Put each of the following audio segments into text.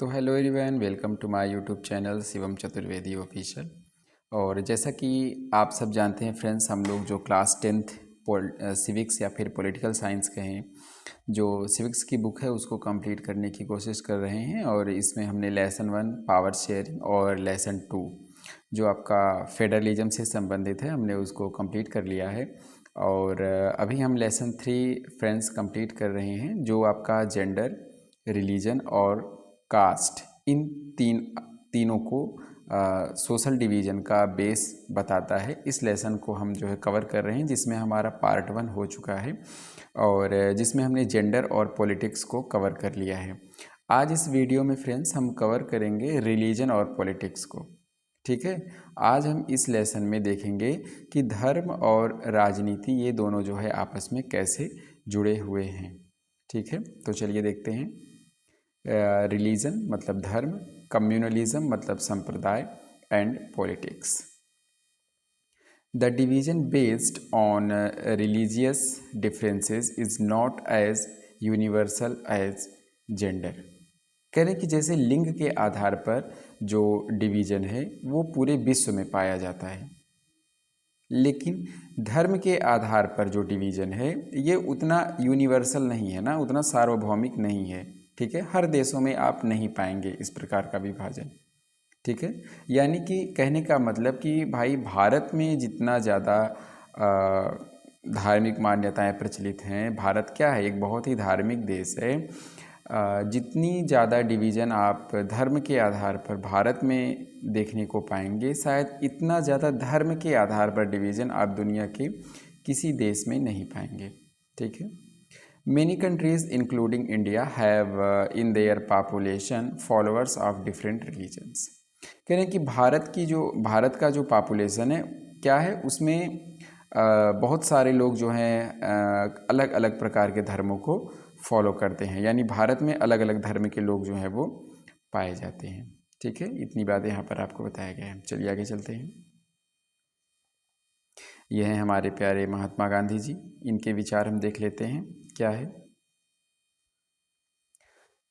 तो hello everyone, welcome to my YouTube channel Shivam Chaturvedi official. और जैसा कि आप सब जानते हैं फ्रेंड्स, हम लोग जो क्लास 10th सिविक्स या फिर पॉलिटिकल साइंस कहें, जो सिविक्स की बुक है उसको कंप्लीट करने की कोशिश कर रहे हैं। और इसमें हमने लेसन 1 पावर शेयरिंग और लेसन 2 जो आपका फेडरलिज्म से संबंधित है, हमने उसको कंप्लीट कर लिया है। और अभी हम लेसन 3 फ्रेंड्स कंप्लीट कर रहे हैं, जो आपका जेंडर, रिलीजन और कास्ट, इन तीनों को सोशल डिवीज़न का बेस बताता है। इस लेसन को हम जो है कवर कर रहे हैं, जिसमें हमारा पार्ट 1 हो चुका है और जिसमें हमने जेंडर और पॉलिटिक्स को कवर कर लिया है। आज इस वीडियो में फ्रेंड्स हम कवर करेंगे रिलीजन और पॉलिटिक्स को। ठीक है, आज हम इस लेसन में देखेंगे कि धर्म और राजनीति ये दोनों जो है आपस में कैसे जुड़े हुए हैं। ठीक है, तो चलिए देखते हैं। रिलीजन मतलब धर्म, कम्युनलिज्म मतलब संप्रदाय and politics. The division based on religious differences is not as universal as gender. कह रहे हैं कि जैसे लिंग के आधार पर जो डिवीजन है वो पूरे विश्व में पाया जाता है, लेकिन धर्म के आधार पर जो डिवीज़न है ये उतना यूनिवर्सल नहीं है ना, उतना सार्वभौमिक नहीं है। ठीक है, हर देशों में आप नहीं पाएंगे इस प्रकार का विभाजन। ठीक है, यानी कि कहने का मतलब कि भाई भारत में जितना ज़्यादा धार्मिक मान्यताएं प्रचलित हैं, भारत क्या है, एक बहुत ही धार्मिक देश है। जितनी ज़्यादा डिवीज़न आप धर्म के आधार पर भारत में देखने को पाएंगे, शायद इतना ज़्यादा धर्म के आधार पर डिवीज़न आप दुनिया के किसी देश में नहीं पाएंगे। ठीक है, many countries including India have in their population followers of different religions. कह रहे हैं कि भारत का जो पॉपुलेशन है क्या है, उसमें बहुत सारे लोग जो हैं अलग अलग प्रकार के धर्मों को फॉलो करते हैं, यानी भारत में अलग अलग धर्म के लोग जो हैं वो पाए जाते हैं। ठीक है, इतनी बातें यहाँ पर आपको बताया गया है। चलिए आगे चलते हैं। ये हैं हमारे प्यारे महात्मा गांधी जी, इनके विचार हम देख लेते हैं क्या है।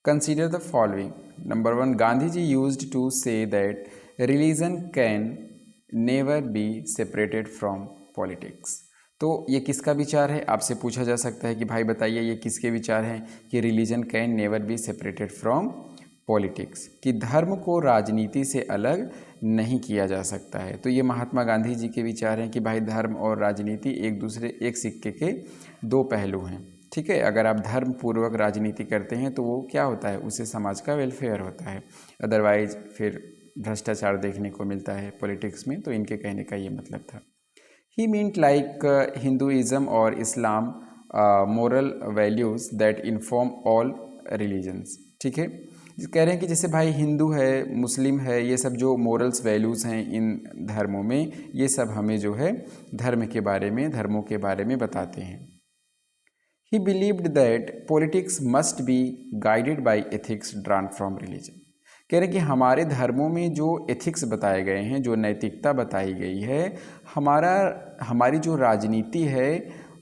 Consider the following. Number 1, Gandhiji used to say that religion can never be separated from politics. तो ये किसका विचार है, आपसे पूछा जा सकता है कि भाई बताइए ये किसके विचार हैं कि religion can never be separated from politics, कि धर्म को राजनीति से अलग नहीं किया जा सकता है। तो ये महात्मा गांधी जी के विचार हैं कि भाई धर्म और राजनीति एक सिक्के के दो पहलू हैं। ठीक है, अगर आप धर्म पूर्वक राजनीति करते हैं तो वो क्या होता है, उससे समाज का वेलफेयर होता है, अदरवाइज फिर भ्रष्टाचार देखने को मिलता है पॉलिटिक्स में। तो इनके कहने का ये मतलब था। ही मीन्ट लाइक हिंदुइज्म और Islam moral values that inform all religions. ठीक है, कह रहे हैं कि जैसे भाई हिंदू है, मुस्लिम है, ये सब जो मोरल्स वैल्यूज़ हैं इन धर्मों में, ये सब हमें जो है धर्मों के बारे में बताते हैं। He believed that politics must be guided by ethics drawn from religion. कह रहे हैं कि हमारे धर्मों में जो एथिक्स बताए गए हैं, जो नैतिकता बताई गई है, हमारी जो राजनीति है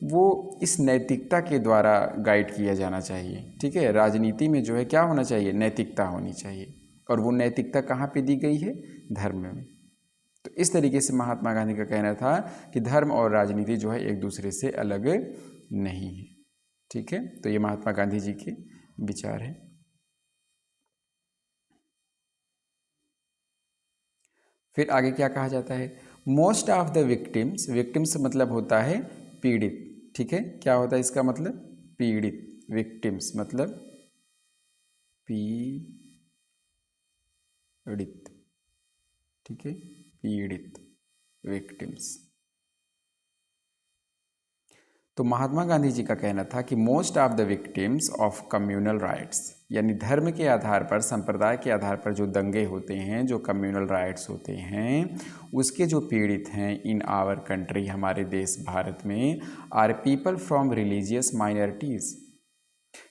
वो इस नैतिकता के द्वारा गाइड किया जाना चाहिए। ठीक है, राजनीति में जो है क्या होना चाहिए, नैतिकता होनी चाहिए, और वो नैतिकता कहाँ पे दी गई है, धर्म में। तो इस तरीके से महात्मा गांधी का कहना था कि धर्म और राजनीति जो है एक दूसरे से अलग नहीं है। ठीक है, तो ये महात्मा गांधी जी के विचार हैं। फिर आगे क्या कहा जाता है, most of the victims, victims मतलब होता है पीड़ित। ठीक है, क्या होता है इसका मतलब, पीड़ित, विक्टिम्स मतलब पीड़ित। ठीक है, पीड़ित, विक्टिम्स। तो महात्मा गांधी जी का कहना था कि most of the victims of communal riots, यानी धर्म के आधार पर, संप्रदाय के आधार पर जो दंगे होते हैं, जो कम्युनल राइट्स होते हैं, उसके जो पीड़ित हैं इन आवर कंट्री, हमारे देश भारत में, are people from religious minorities.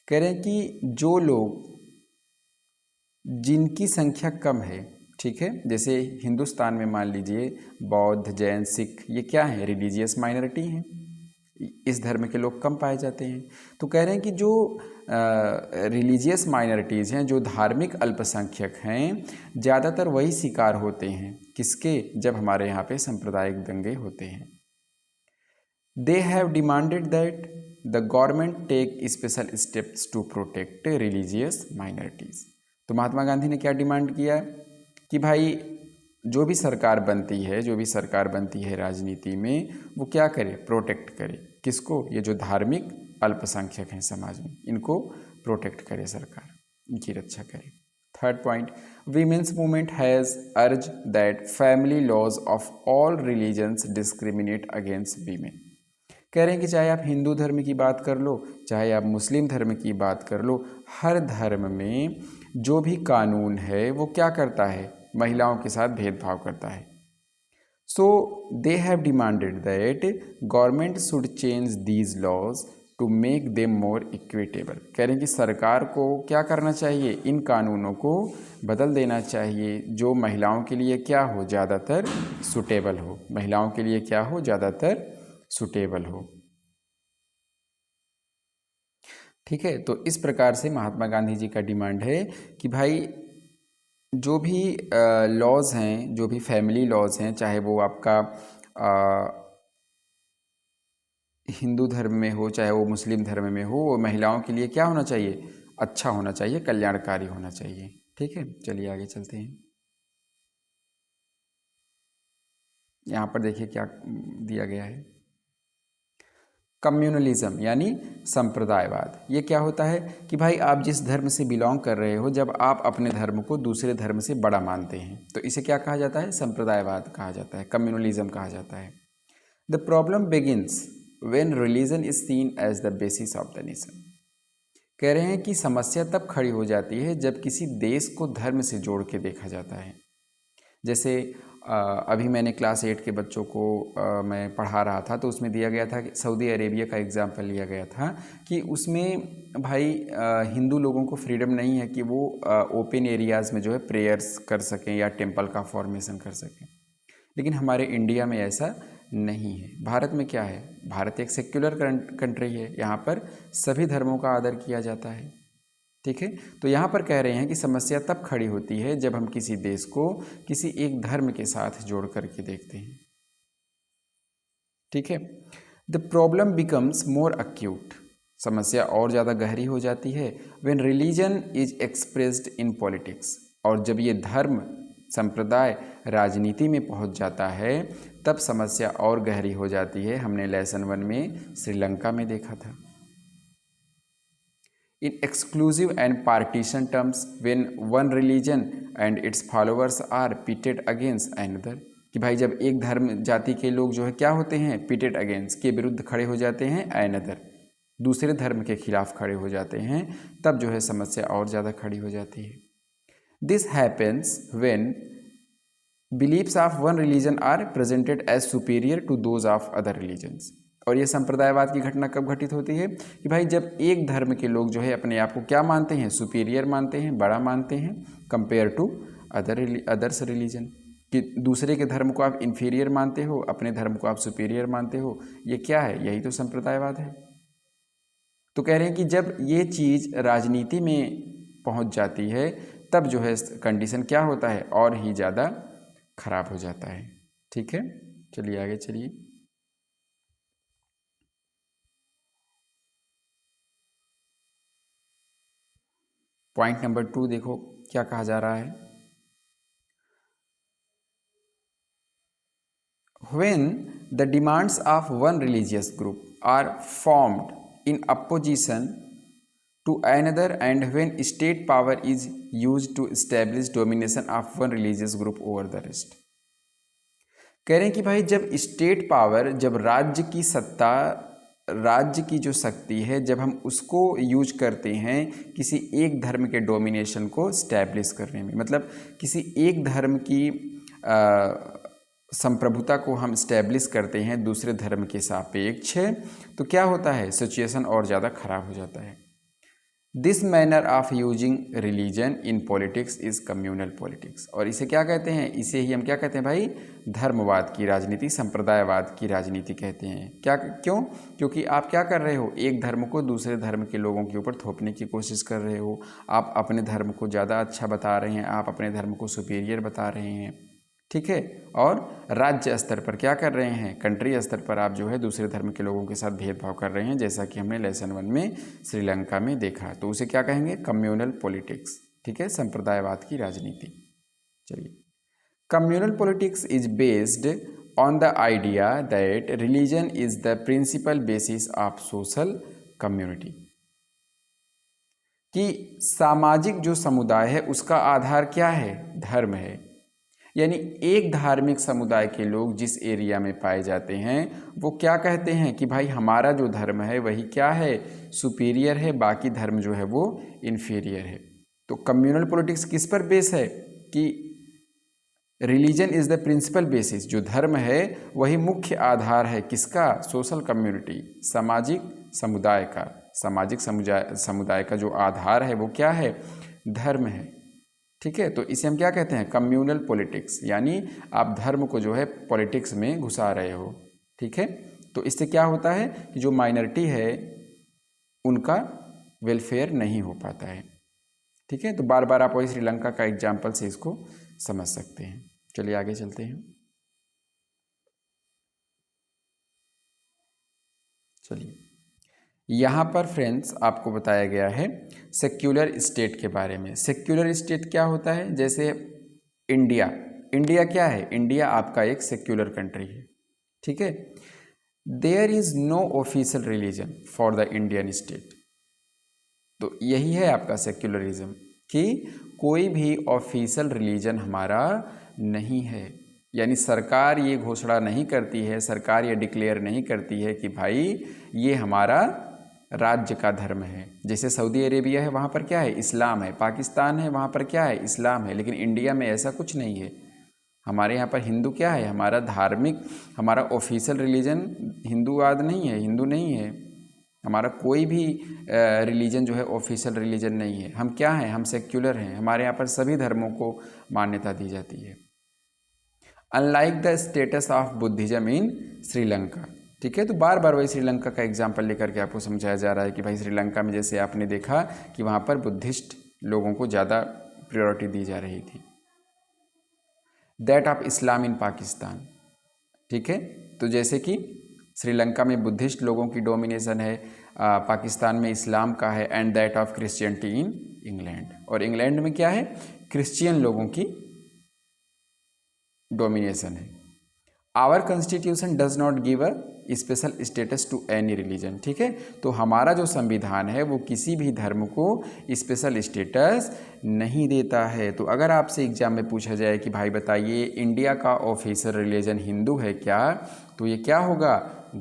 कह रहे हैं कि जो लोग जिनकी संख्या कम है, ठीक है, जैसे हिंदुस्तान में मान लीजिए बौद्ध, जैन, सिख, ये क्या है, रिलीजियस माइनॉरिटी हैं। इस धर्म के लोग कम पाए जाते हैं। तो कह रहे हैं कि जो रिलीजियस माइनॉरिटीज़ हैं, जो धार्मिक अल्पसंख्यक हैं, ज़्यादातर वही शिकार होते हैं किसके, जब हमारे यहाँ पे सांप्रदायिक दंगे होते हैं। They have demanded that the government take special steps to protect religious minorities. तो महात्मा गांधी ने क्या डिमांड किया कि भाई जो भी सरकार बनती है राजनीति में, वो क्या करे, प्रोटेक्ट करे किसको, ये जो धार्मिक अल्पसंख्यक हैं समाज में, इनको प्रोटेक्ट करे सरकार, इनकी रक्षा करे। Third point, women's movement has urge that family laws of all religions discriminate against women. कह रहे हैं कि चाहे आप हिंदू धर्म की बात कर लो, चाहे आप मुस्लिम धर्म की बात कर लो, हर धर्म में जो भी कानून है वो क्या करता है, महिलाओं के साथ भेदभाव करता है। So they have demanded that government should change these laws to make them more equitable. कह रहे हैं कि सरकार को क्या करना चाहिए, इन कानूनों को बदल देना चाहिए जो महिलाओं के लिए क्या हो, ज़्यादातर सुटेबल हो, महिलाओं के लिए क्या हो, ज़्यादातर सुटेबल हो। ठीक है, तो इस प्रकार से महात्मा गांधी जी का डिमांड है कि भाई जो भी लॉज हैं, जो भी फैमिली लॉज हैं, चाहे वो आपका हिंदू धर्म में हो, चाहे वो मुस्लिम धर्म में हो, वो महिलाओं के लिए क्या होना चाहिए, अच्छा होना चाहिए, कल्याणकारी होना चाहिए। ठीक है, चलिए आगे चलते हैं। यहाँ पर देखिए क्या दिया गया है, कम्युनलिज्म यानी संप्रदायवाद। ये क्या होता है कि भाई आप जिस धर्म से बिलोंग कर रहे हो, जब आप अपने धर्म को दूसरे धर्म से बड़ा मानते हैं तो इसे क्या कहा जाता है, संप्रदायवाद कहा जाता है, कम्युनलिज्म कहा जाता है। The problem begins when religion is seen as the basis of the nation. कह रहे हैं कि समस्या तब खड़ी हो जाती है जब किसी देश को धर्म से जोड़ के देखा जाता है। जैसे अभी मैंने क्लास 8 के बच्चों को मैं पढ़ा रहा था, तो उसमें दिया गया था कि सऊदी अरेबिया का एग्जाम्पल लिया गया था कि उसमें भाई हिंदू लोगों को फ्रीडम नहीं है कि वो ओपन एरियाज़ में जो है प्रेयर्स कर सकें या टेम्पल का फॉर्मेशन कर सकें। लेकिन हमारे इंडिया में ऐसा नहीं है। भारत में क्या है, भारत एक सेक्युलर कंट्री है, यहाँ पर सभी धर्मों का आदर किया जाता है। ठीक है, तो यहाँ पर कह रहे हैं कि समस्या तब खड़ी होती है जब हम किसी देश को किसी एक धर्म के साथ जोड़ करके देखते हैं। ठीक है, the problem becomes more acute, समस्या और ज़्यादा गहरी हो जाती है when religion is expressed in politics, और जब ये धर्म संप्रदाय राजनीति में पहुंच जाता है तब समस्या और गहरी हो जाती है। हमने लेसन 1 में श्रीलंका में देखा था। In exclusive and partition terms, when one religion and its followers are pitted against another, कि भाई जब एक धर्म जाति के लोग जो है क्या होते हैं, pitted against के विरुद्ध खड़े हो जाते हैं, another दूसरे धर्म के खिलाफ खड़े हो जाते हैं, तब जो है समस्या और ज़्यादा खड़ी हो जाती है। This happens when beliefs of one religion are presented as superior to those of other religions। और ये संप्रदायवाद की घटना कब घटित होती है कि भाई जब एक धर्म के लोग जो है अपने आप को क्या मानते हैं, सुपीरियर मानते हैं, बड़ा मानते हैं, कंपेयर टू अदर्स रिलीजन, कि दूसरे के धर्म को आप इन्फीरियर मानते हो, अपने धर्म को आप सुपीरियर मानते हो। ये क्या है, यही तो संप्रदायवाद है। तो कह रहे हैं कि जब ये चीज़ राजनीति में पहुंच जाती है तब जो है कंडीशन क्या होता है, और ही ज़्यादा खराब हो जाता है। ठीक है, चलिए आगे चलिए। पॉइंट नंबर 2 देखो क्या कहा जा रहा है, when the demands of one religious group are formed in opposition to another and when state power is used to establish domination of one religious group over the rest. कह रहे हैं कि भाई जब स्टेट पावर, जब राज्य की सत्ता, राज्य की जो शक्ति है, जब हम उसको यूज करते हैं किसी एक धर्म के डोमिनेशन को स्टैब्लिश करने में, मतलब किसी एक धर्म की संप्रभुता को हम स्टैब्लिश करते हैं दूसरे धर्म के सापेक्ष, तो क्या होता है, सिचुएशन और ज़्यादा खराब हो जाता है। This manner of using religion in politics is communal politics. और इसे क्या कहते हैं, इसे ही हम क्या कहते हैं भाई, धर्मवाद की राजनीति, संप्रदायवाद की राजनीति कहते हैं। क्या, क्यों? क्योंकि आप क्या कर रहे हो, एक धर्म को दूसरे धर्म के लोगों के ऊपर थोपने की कोशिश कर रहे हो। आप अपने धर्म को ज़्यादा अच्छा बता रहे हैं, आप अपने धर्म को सुपीरियर बता रहे हैं, ठीक है। और राज्य स्तर पर क्या कर रहे हैं, कंट्री स्तर पर आप जो है दूसरे धर्म के लोगों के साथ भेदभाव कर रहे हैं, जैसा कि हमने लेसन 1 में श्रीलंका में देखा। तो उसे क्या कहेंगे, कम्युनल पॉलिटिक्स, ठीक है, संप्रदायवाद की राजनीति। चलिए, communal politics is based on the idea that religion is the principal basis of social community, कि सामाजिक जो समुदाय है उसका आधार क्या है, धर्म है। यानी एक धार्मिक समुदाय के लोग जिस एरिया में पाए जाते हैं वो क्या कहते हैं कि भाई हमारा जो धर्म है वही क्या है, सुपीरियर है, बाकी धर्म जो है वो इन्फीरियर है। तो कम्युनल पॉलिटिक्स किस पर बेस है कि religion is the principal basis, जो धर्म है वही मुख्य आधार है किसका, सोशल कम्युनिटी, सामाजिक समुदाय का। सामाजिक समुदाय का जो आधार है वो क्या है, धर्म है, ठीक है। तो इसे हम क्या कहते हैं, कम्युनल पॉलिटिक्स, यानी आप धर्म को जो है पॉलिटिक्स में घुसा रहे हो, ठीक है। तो इससे क्या होता है कि जो माइनॉरिटी है उनका वेलफेयर नहीं हो पाता है, ठीक है। तो बार बार आप वही श्रीलंका का एग्जाम्पल से इसको समझ सकते हैं। चलिए आगे चलते हैं। चलिए, यहाँ पर फ्रेंड्स आपको बताया गया है सेक्युलर स्टेट के बारे में। सेक्युलर स्टेट क्या होता है, जैसे इंडिया, इंडिया क्या है, इंडिया आपका एक सेक्युलर कंट्री है, ठीक है। There is no official religion for the Indian state. तो यही है आपका सेक्युलरिज्म, कि कोई भी ऑफिशियल रिलीजन हमारा नहीं है। यानी सरकार ये घोषणा नहीं करती है, सरकार ये डिक्लेयर नहीं करती है कि भाई ये हमारा राज्य का धर्म है। जैसे सऊदी अरेबिया है वहाँ पर क्या है, इस्लाम है, पाकिस्तान है वहाँ पर क्या है, इस्लाम है, लेकिन इंडिया में ऐसा कुछ नहीं है। हमारे यहाँ पर हिंदू क्या है, हमारा धार्मिक, हमारा ऑफिशियल रिलीजन हिंदूवाद नहीं है, हिंदू नहीं है। हमारा कोई भी रिलीजन जो है ऑफिशियल रिलीजन नहीं है। हम क्या हैं, हम सेक्युलर हैं। हमारे यहाँ पर सभी धर्मों को मान्यता दी जाती है, unlike the status of Buddhism इन श्रीलंका, ठीक है। तो बार बार वही श्रीलंका का एग्जाम्पल लेकर के आपको समझाया जा रहा है कि भाई श्रीलंका में जैसे आपने देखा कि वहाँ पर बुद्धिस्ट लोगों को ज़्यादा प्रायोरिटी दी जा रही थी, दैट ऑफ इस्लाम इन पाकिस्तान, ठीक है। तो जैसे कि श्रीलंका में बुद्धिस्ट लोगों की डोमिनेशन है, पाकिस्तान में इस्लाम का है, and that of Christianity in England, और इंग्लैंड में क्या है, क्रिश्चियन लोगों की डोमिनेशन है। Our constitution does not give a special status to any religion, ठीक है। तो हमारा जो संविधान है वो किसी भी धर्म को स्पेशल स्टेटस नहीं देता है। तो अगर आपसे एग्जाम में पूछा जाए कि भाई बताइए इंडिया का ऑफिशियल रिलीजन हिंदू है क्या, तो ये क्या होगा,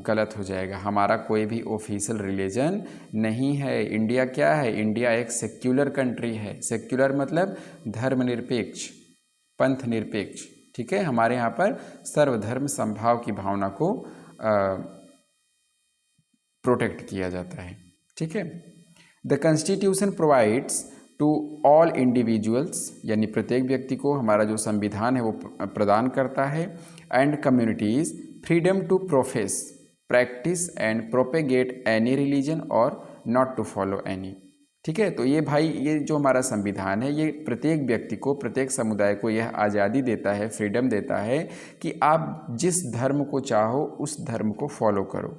गलत हो जाएगा। हमारा कोई भी ऑफिशियल रिलीजन नहीं है। इंडिया क्या है, इंडिया एक सेक्युलर कंट्री है। सेक्युलर मतलब धर्मनिरपेक्ष, पंथ निरपेक्ष, ठीक है। हमारे यहाँ पर सर्वधर्म समभाव की भावना को प्रोटेक्ट किया जाता है, ठीक है। The constitution provides to all individuals, यानी प्रत्येक व्यक्ति को हमारा जो संविधान है वो प्रदान करता है, and communities freedom to profess, practice and propagate any religion और नॉट टू फॉलो एनी, ठीक है। तो ये भाई ये जो हमारा संविधान है ये प्रत्येक व्यक्ति को, प्रत्येक समुदाय को यह आज़ादी देता है, फ्रीडम देता है कि आप जिस धर्म को चाहो उस धर्म को फॉलो करो।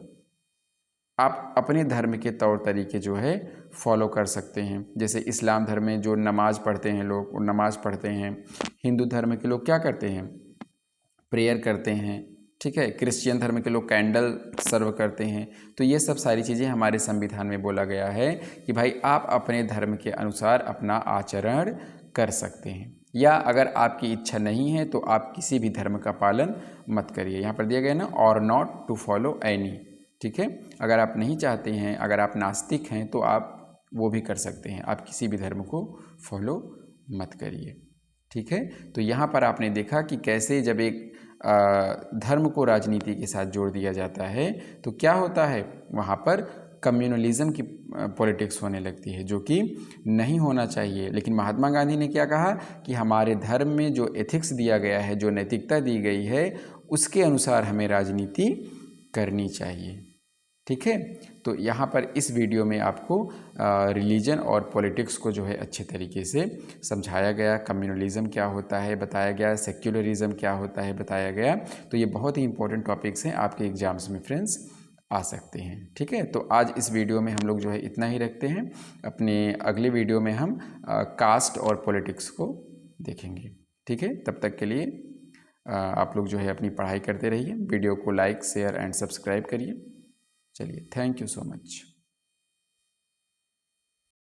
आप अपने धर्म के तौर तरीके जो है फॉलो कर सकते हैं। जैसे इस्लाम धर्म में जो नमाज़ पढ़ते हैं लोग, वो नमाज़ पढ़ते हैं। हिंदू धर्म के लोग क्या करते हैं, प्रेयर करते हैं, ठीक है। क्रिश्चियन धर्म के लोग कैंडल सर्व करते हैं। तो ये सब सारी चीज़ें हमारे संविधान में बोला गया है कि भाई आप अपने धर्म के अनुसार अपना आचरण कर सकते हैं, या अगर आपकी इच्छा नहीं है तो आप किसी भी धर्म का पालन मत करिए। यहाँ पर दिया गया ना, और नॉट टू फॉलो एनी, ठीक है। अगर आप नहीं चाहते हैं, अगर आप नास्तिक हैं तो आप वो भी कर सकते हैं, आप किसी भी धर्म को फॉलो मत करिए, ठीक है। तो यहाँ पर आपने देखा कि कैसे जब एक धर्म को राजनीति के साथ जोड़ दिया जाता है तो क्या होता है, वहाँ पर कम्युनलिज्म की पॉलिटिक्स होने लगती है, जो कि नहीं होना चाहिए। लेकिन महात्मा गांधी ने क्या कहा कि हमारे धर्म में जो एथिक्स दिया गया है, जो नैतिकता दी गई है, उसके अनुसार हमें राजनीति करनी चाहिए। ठीक है, तो यहाँ पर इस वीडियो में आपको रिलीजन और पॉलिटिक्स को जो है अच्छे तरीके से समझाया गया। कम्युनलिज्म क्या होता है बताया गया, सेक्युलरिज्म क्या होता है बताया गया। तो ये बहुत ही इंपॉर्टेंट टॉपिक्स हैं, आपके एग्जाम्स में फ्रेंड्स आ सकते हैं। ठीक है, तो आज इस वीडियो में हम लोग जो है इतना ही रखते हैं। अपने अगले वीडियो में हम कास्ट और पॉलिटिक्स को देखेंगे। ठीक है, तब तक के लिए आप लोग जो है अपनी पढ़ाई करते रहिए। वीडियो को लाइक, शेयर एंड सब्सक्राइब करिए। चलिए, थैंक यू सो मच।